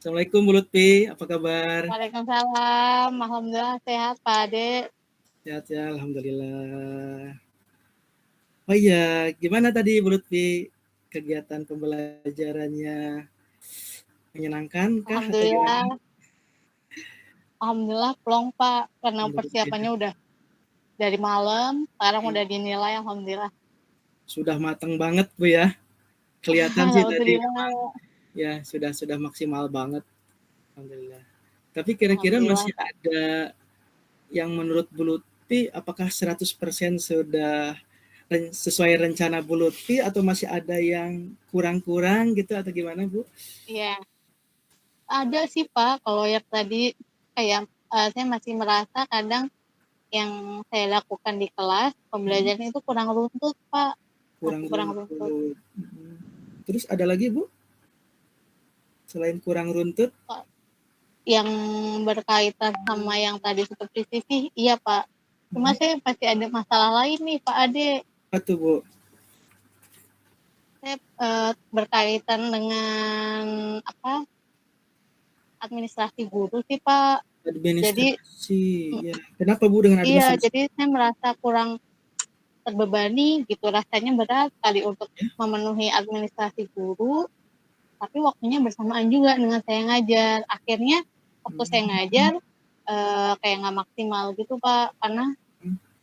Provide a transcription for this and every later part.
Assalamualaikum Bu Lutfi, apa kabar? Waalaikumsalam, alhamdulillah sehat Pak Ade. Sehat ya, alhamdulillah. Oh iya, gimana tadi Bu Lutfi kegiatan pembelajarannya menyenangkan kah atau gimana? Alhamdulillah plong Pak, karena Alhamdulillah ya. persiapannya udah dari malam, sekarang Hmm, udah dinilai alhamdulillah. Sudah matang banget Bu ya. Kelihatan sih tadi memang Alhamdulillah, ya sudah maksimal banget. Alhamdulillah. Tapi kira-kira alhamdulillah masih Pak. ada yang menurut Bu Lutfi apakah 100% sudah sesuai rencana Bu Lutfi atau masih ada yang kurang-kurang gitu atau gimana Bu? Iya, ada sih Pak, kalau yang tadi kayak saya masih merasa kadang yang saya lakukan di kelas, Hmm, pembelajaran itu kurang runtut Pak, kurang masih kurang runtut. runtut. Terus ada lagi Bu selain kurang runtut? Yang berkaitan sama yang tadi seperti CV, iya Pak. Cuma Hmm, saya pasti ada masalah lain nih Pak Ade. apa tuh Bu? Saya berkaitan dengan apa administrasi guru sih Pak. Jadi Administrasi. Ya. Kenapa Bu dengan iya, administrasi? jadi saya merasa kurang terbebani gitu, rasanya berat sekali untuk Ya? memenuhi administrasi guru, tapi waktunya bersamaan juga dengan saya ngajar. Akhirnya waktu saya Hmm, ngajar kayak nggak maksimal gitu Pak, karena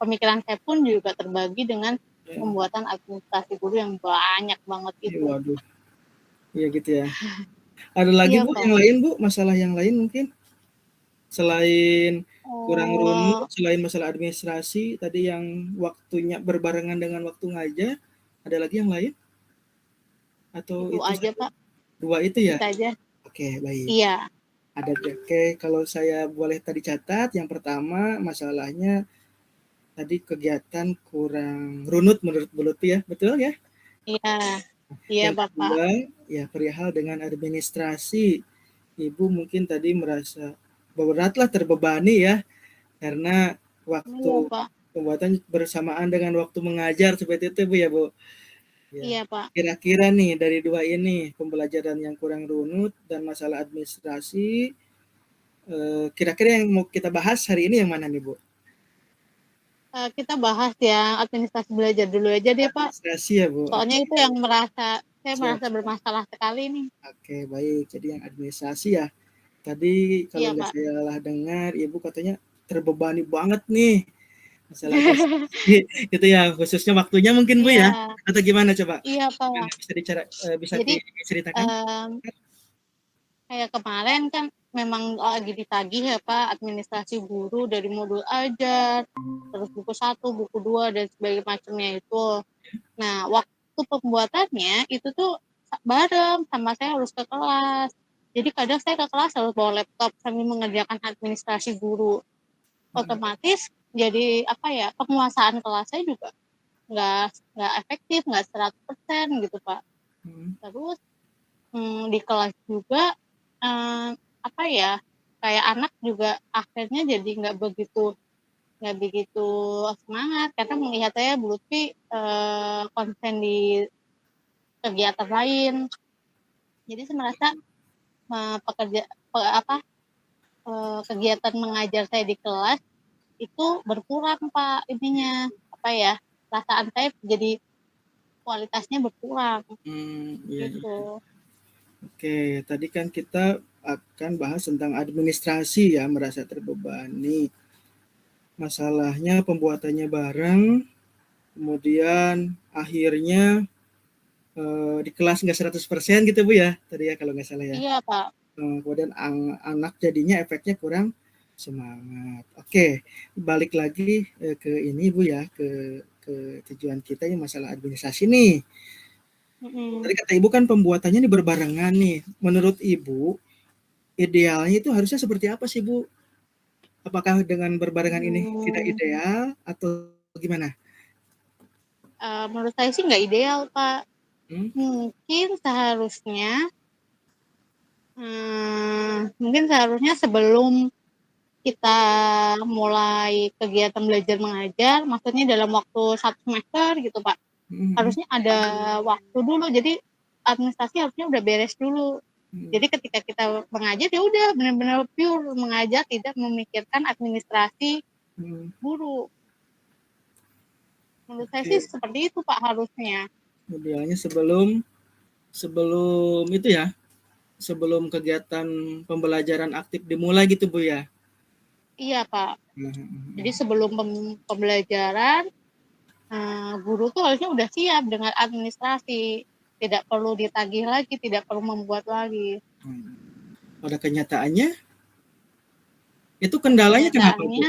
pemikiran saya pun juga terbagi dengan ya. pembuatan administrasi guru yang banyak banget Ya, itu. waduh. Iya gitu ya. Ada lagi Iya Bu Pak. yang lain Bu? Masalah yang lain mungkin? Selain kurang runut, Oh, selain masalah administrasi tadi yang waktunya berbarengan dengan waktu ngajar, ada lagi yang lain? Atau itu itu aja saja? Pak. Dua itu ya? Itu aja. Oke, baik. Iya. Ada oke, kalau saya boleh tadi catat, yang pertama masalahnya tadi kegiatan kurang runut menurut Bu Lutfi ya, betul ya? Iya. Iya Yang Bapak. kedua, ya perihal dengan administrasi. Ibu mungkin tadi merasa beratlah terbebani ya, karena waktu Iya Pak. pembuatan bersamaan dengan waktu mengajar seperti itu Bu ya Bu. Ya. Iya Pak. Kira-kira nih dari dua ini, pembelajaran yang kurang runut dan masalah administrasi, kira-kira yang mau kita bahas hari ini yang mana nih Bu? Kita bahas yang administrasi belajar dulu aja deh Pak. Administrasi ya Bu. Soalnya Oke, itu yang saya siap. merasa bermasalah sekali nih. Oke, baik. Jadi yang administrasi ya. Tadi kalau Iya nggak Pak. salah dengar, Ibu katanya terbebani banget nih masalah administrasi. Gitu ya, khususnya waktunya mungkin Bu ya? Iya. Atau gimana coba? Iya Yang Pak. bisa Jadi diceritakan? um, kayak kemarin kan memang lagi ditagih ya Pak administrasi guru dari modul ajar, terus buku 1, buku 2 dan sebagainya macamnya itu. Nah, waktu pembuatannya itu tuh bareng sama saya harus ke kelas. Jadi kadang saya ke kelas harus bawa laptop sambil mengerjakan administrasi guru. Otomatis jadi apa ya, penguasaan kelas saya juga nggak efektif, nggak 100% gitu Pak. Hmm. Terus di kelas juga apa ya, kayak anak juga akhirnya jadi nggak begitu semangat karena melihat saya Bu Lutfi konsen di kegiatan lain. Jadi saya merasa pekerja apa kegiatan mengajar saya di kelas itu berkurang Pak ininya apa ya perasaan saya jadi kualitasnya berkurang Iya, iya. gitu. Oke, tadi kan kita akan bahas tentang administrasi ya, merasa terbebani. Masalahnya pembuatannya bareng, kemudian akhirnya di kelas nggak 100% gitu Bu ya, tadi ya kalau nggak salah ya. Iya Pak. Kemudian anak jadinya efeknya kurang semangat. Oke, balik lagi ke ini Bu ya, ke tujuan kita yang masalah administrasi nih. Tadi kata Ibu kan pembuatannya ini berbarengan nih. Menurut Ibu, idealnya itu harusnya seperti apa sih Bu? Apakah dengan berbarengan ini tidak ideal atau gimana? Menurut saya sih nggak ideal Pak. Hmm? Mungkin seharusnya sebelum kita mulai kegiatan belajar mengajar, maksudnya dalam waktu 1 semester gitu Pak, Hmm. harusnya ada waktu dulu, jadi administrasi harusnya udah beres dulu. Jadi ketika kita mengajar ya udah benar-benar pure mengajar, tidak memikirkan administrasi guru. Menurut saya sih seperti itu Pak harusnya. Idealnya sebelum itu ya, sebelum kegiatan pembelajaran aktif dimulai gitu Bu ya. Iya Pak. Jadi sebelum pembelajaran guru tuh harusnya udah siap dengan administrasi, tidak perlu ditagih lagi, tidak perlu membuat lagi. Pada kenyataannya itu kendalanya kenapa Bu?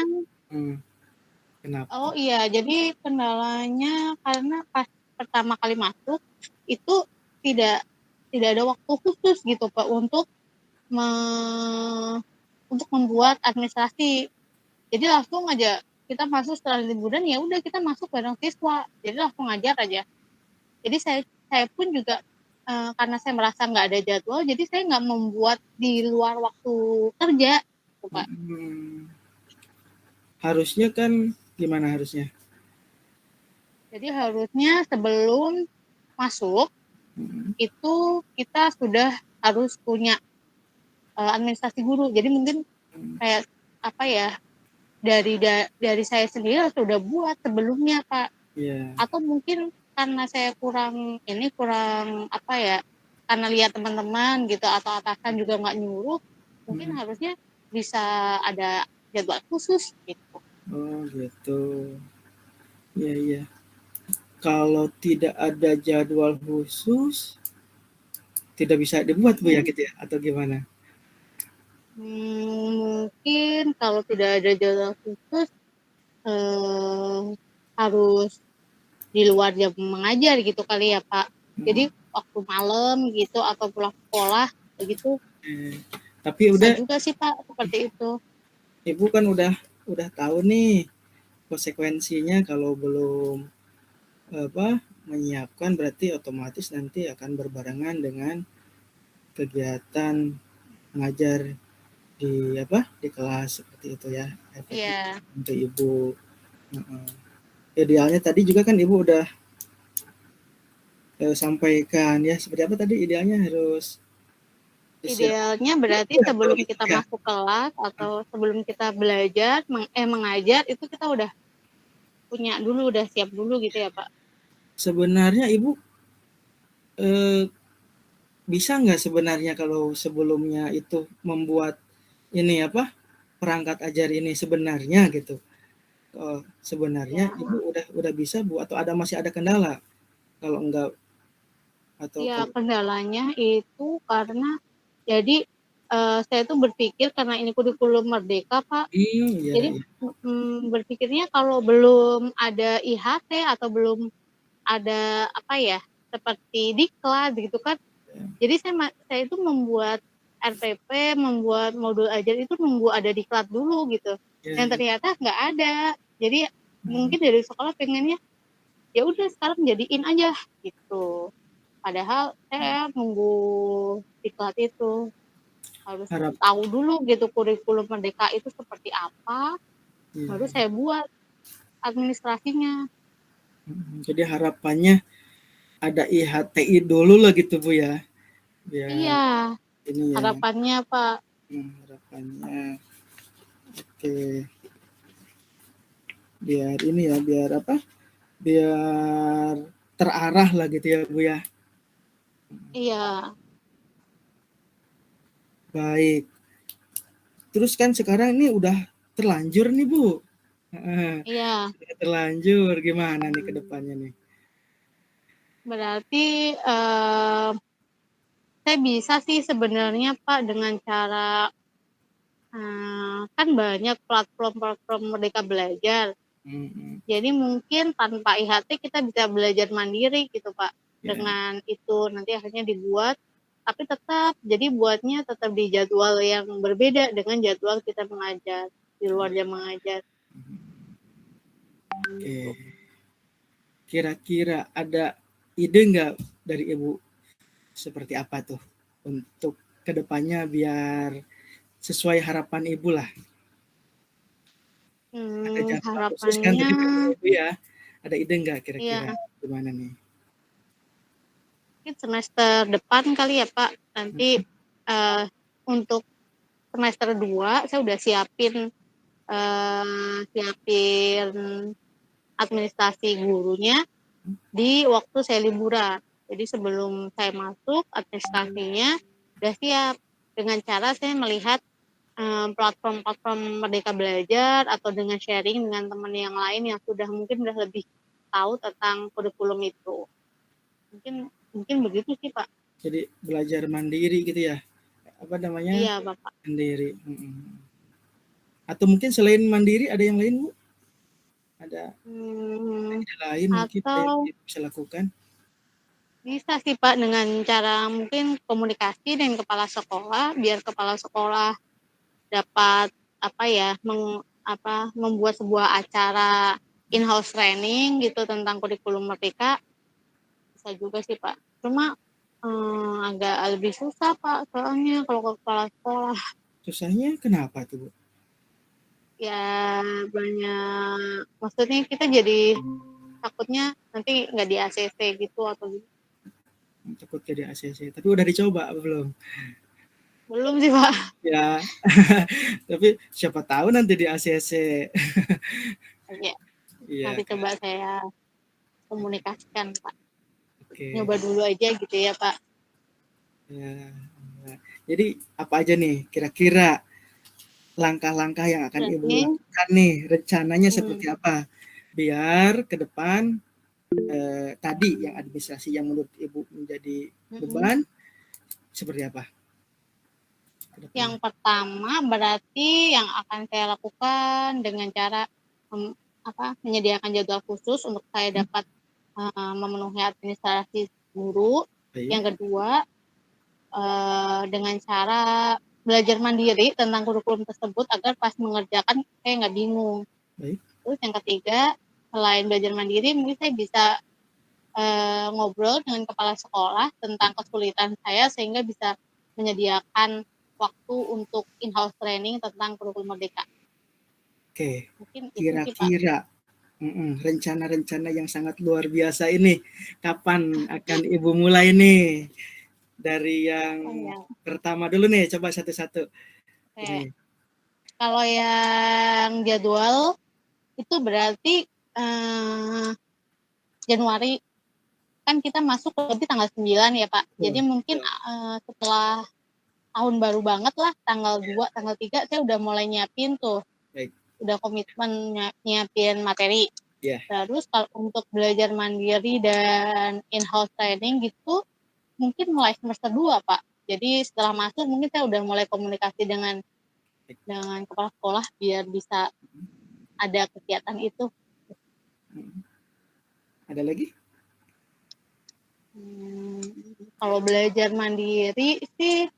Kenapa? Oh iya, jadi kendalanya karena pas pertama kali masuk itu tidak ada waktu khusus gitu Pak untuk membuat administrasi. Jadi langsung aja kita masuk setelah liburan, ya udah kita masuk bareng siswa. Jadi langsung ngajar aja. Jadi saya pun juga karena saya merasa nggak ada jadwal, jadi saya nggak membuat di luar waktu kerja, Pak. Harusnya kan gimana harusnya? Jadi harusnya sebelum masuk itu kita sudah harus punya administrasi guru. Jadi mungkin kayak apa ya, dari saya sendiri sudah buat sebelumnya Pak. Atau mungkin karena saya kurang apa ya, karena lihat teman-teman gitu atau atasan juga nggak nyuruh, mungkin harusnya bisa ada jadwal khusus gitu. Oh gitu. Iya. Kalau tidak ada jadwal khusus, tidak bisa dibuat Bu ya gitu ya, atau gimana? Mungkin kalau tidak ada jadwal khusus harus di luar jam mengajar gitu kali ya Pak. Jadi waktu malam gitu atau pulang sekolah begitu. Tapi bisa udah juga sih Pak seperti itu. Ibu kan udah tahu nih konsekuensinya kalau belum menyiapkan, berarti otomatis nanti akan berbarengan dengan kegiatan mengajar di kelas seperti itu ya. Iya. Untuk Ibu. Idealnya tadi juga kan Ibu udah sampaikan ya, seperti apa tadi idealnya harus idealnya berarti sebelum kita masuk kelas atau sebelum kita belajar mengajar itu kita udah punya dulu, udah siap dulu gitu ya Pak. Sebenarnya Ibu bisa nggak sebenarnya kalau sebelumnya itu membuat ini perangkat ajar ini sebenarnya gitu. Sebenarnya ya. Ibu udah bisa Bu, atau masih ada kendala? Kalau enggak atau ya kendalanya itu karena jadi saya tuh berpikir karena ini kurikulum merdeka Pak. Jadi berpikirnya kalau belum ada IHT atau belum ada apa ya seperti diklat gitu kan. Jadi saya itu membuat RPP, membuat modul ajar itu nunggu ada diklat dulu gitu. Dan ternyata nggak ada. Jadi mungkin dari sekolah pengennya ya udah sekarang jadiin aja gitu. Padahal saya nunggu diklat itu harus tahu dulu gitu kurikulum merdeka itu seperti apa, baru saya buat administrasinya. Jadi harapannya ada IHTI dulu lah gitu Bu ya. Biar iya, ini ya. harapannya Pak. Harapannya. Oke. Biar ini ya, biar biar terarah lah gitu ya Bu ya. Iya. Baik. Terus kan sekarang ini udah terlanjur nih Bu. Iya. Terlanjur, gimana nih ke depannya nih? Berarti saya bisa sih sebenarnya Pak dengan cara kan banyak platform Merdeka Belajar. Jadi mungkin tanpa IHT kita bisa belajar mandiri gitu Pak. Dengan itu nanti akhirnya dibuat, tapi tetap jadi buatnya tetap di jadwal yang berbeda dengan jadwal kita mengajar di luar jam mengajar. Oke. Kira-kira ada ide nggak dari Ibu seperti apa tuh untuk kedepannya biar sesuai harapan Ibu lah? Ada jadwal khusus kan tadi Ibu ya? Ada ide nggak kira-kira gimana nih? Mungkin semester depan kali ya Pak, nanti untuk semester 2 saya udah siapin administrasi gurunya di waktu saya liburan. Jadi sebelum saya masuk, administrasinya udah siap. Dengan cara saya melihat platform-platform Merdeka Belajar atau dengan sharing dengan teman yang lain yang mungkin udah lebih tahu tentang kurikulum itu. Mungkin begitu sih, Pak. Jadi belajar mandiri gitu ya? Apa namanya? Iya, Bapak. Mandiri. Atau mungkin selain mandiri ada yang lain, Bu? Ada lain mungkin yang bisa lakukan? Bisa sih Pak, dengan cara mungkin komunikasi dengan kepala sekolah, biar kepala sekolah dapat membuat sebuah acara in-house training gitu tentang kurikulum Merdeka. Bisa juga sih Pak. Cuma agak lebih susah Pak, soalnya kalau ke kepala sekolah. Susahnya kenapa tuh, Bu? Ya banyak, maksudnya kita jadi takutnya nanti nggak di ACC gitu atau gitu. Takut jadi ACC, tapi udah dicoba belum? Belum sih Pak. Ya, tapi siapa tahu nanti di ACC. Iya, nanti coba saya komunikasikan Pak. Okay. Nyoba dulu aja gitu ya Pak. Ya. Jadi apa aja nih kira-kira langkah-langkah yang akan Ibu lakukan nih, rencananya seperti apa? Biar ke depan tadi yang administrasi yang menurut Ibu menjadi beban, seperti apa? Yang pertama berarti yang akan saya lakukan dengan cara menyediakan jadwal khusus untuk saya dapat memenuhi administrasi guru. Baik. Yang kedua dengan cara belajar mandiri tentang kurikulum tersebut agar pas mengerjakan saya nggak bingung. Baik. Terus yang ketiga, selain belajar mandiri mungkin saya bisa ngobrol dengan kepala sekolah tentang kesulitan saya sehingga bisa menyediakan waktu untuk in-house training tentang kurikulum Merdeka. Oke, kira-kira rencana-rencana yang sangat luar biasa ini kapan akan Ibu mulai nih? Dari yang pertama dulu nih, coba satu-satu. Kalau yang jadwal itu berarti Januari, kan kita masuk berarti tanggal 9 ya Pak. Jadi mungkin setelah tahun baru banget lah, tanggal 2, tanggal 3 saya udah mulai nyiapin tuh. Baik. Udah komitmen nyiapin materi. Yeah. Terus kalau untuk belajar mandiri dan in-house training gitu, mungkin mulai semester 2 Pak. Jadi setelah masuk mungkin saya udah mulai komunikasi dengan kepala sekolah biar bisa ada kegiatan itu. Ada lagi? Kalau belajar mandiri sih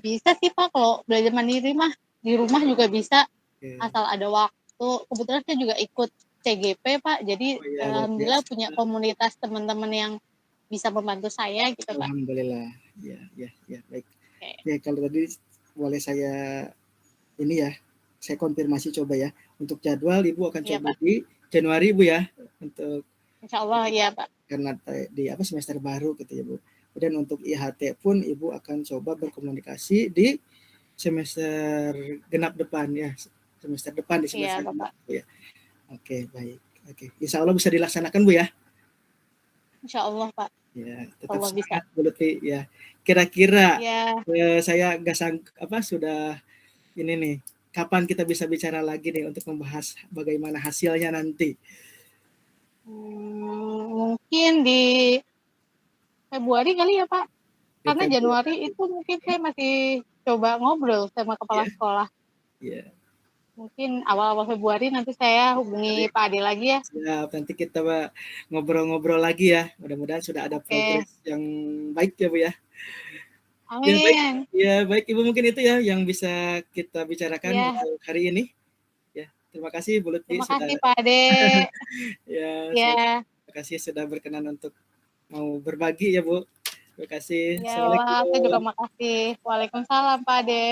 bisa sih Pak, kalau belajar mandiri mah di rumah juga bisa, asal ada waktu. Kebetulan saya juga ikut CGP Pak, jadi alhamdulillah punya komunitas teman-teman yang bisa membantu saya gitu Pak. Alhamdulillah, ya baik. Ya kalau tadi boleh saya saya konfirmasi coba ya, untuk jadwal Ibu akan coba di Januari Bu ya, untuk Insya Allah ya Pak. Karena di semester baru gitu ya Bu. Dan untuk IHT pun Ibu akan coba berkomunikasi di semester genap depan ya, semester depan di semester genap ya. Oke, baik. Oke, Insya Allah bisa dilaksanakan Bu ya. Insya Allah Pak. Ya, tetap semangat Bu Lutfi ya. Kira-kira saya sudah ini nih, kapan kita bisa bicara lagi nih untuk membahas bagaimana hasilnya nanti? Mungkin di Februari kali ya Pak, karena Januari itu mungkin saya masih coba ngobrol sama kepala sekolah. Iya. Mungkin awal-awal Februari nanti saya hubungi Pak Ade lagi ya. Siap, nanti kita ngobrol-ngobrol lagi ya. Mudah-mudahan sudah ada progres yang baik ya Bu ya. Amin. Ya baik Ibu, mungkin itu ya yang bisa kita bicarakan hari ini. Ya, terima kasih Bu Lutfi. Terima kasih Pak Ade. Terima kasih sudah berkenan untuk mau berbagi ya Bu. Terima kasih. Ya, saya juga makasih. Waalaikumsalam Pak Ade.